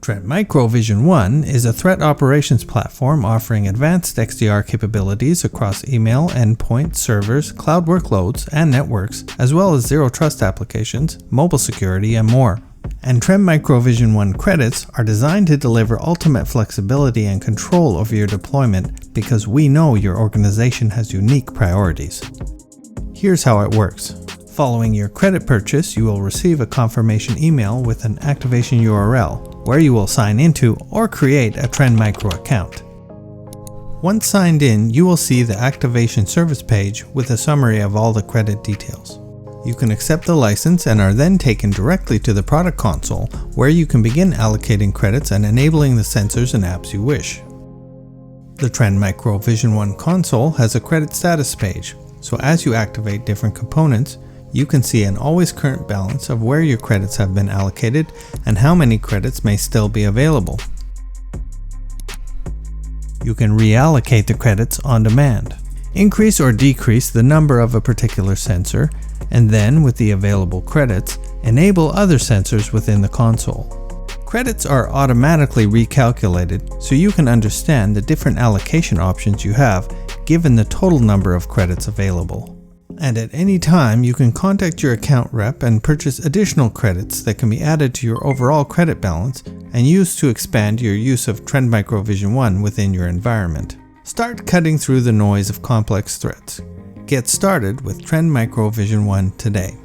Trend Micro Vision One is a threat operations platform offering advanced XDR capabilities across email, endpoint, servers, cloud workloads, and networks, as well as zero trust applications, mobile security, and more. And Trend Micro Vision One credits are designed to deliver ultimate flexibility and control over your deployment because we know your organization has unique priorities. Here's how it works. Following your credit purchase, you will receive a confirmation email with an activation URL, where you will sign into or create a Trend Micro account. Once signed in, you will see the activation service page with a summary of all the credit details. You can accept the license and are then taken directly to the product console, where you can begin allocating credits and enabling the sensors and apps you wish. The Trend Micro Vision One console has a credit status page, so as you activate different components, you can see an always current balance of where your credits have been allocated and how many credits may still be available. You can reallocate the credits on demand. Increase or decrease the number of a particular sensor, and then with the available credits, enable other sensors within the console. Credits are automatically recalculated so you can understand the different allocation options you have given the total number of credits available. And at any time, you can contact your account rep and purchase additional credits that can be added to your overall credit balance and used to expand your use of Trend Micro Vision One within your environment. Start cutting through the noise of complex threats. Get started with Trend Micro Vision One today.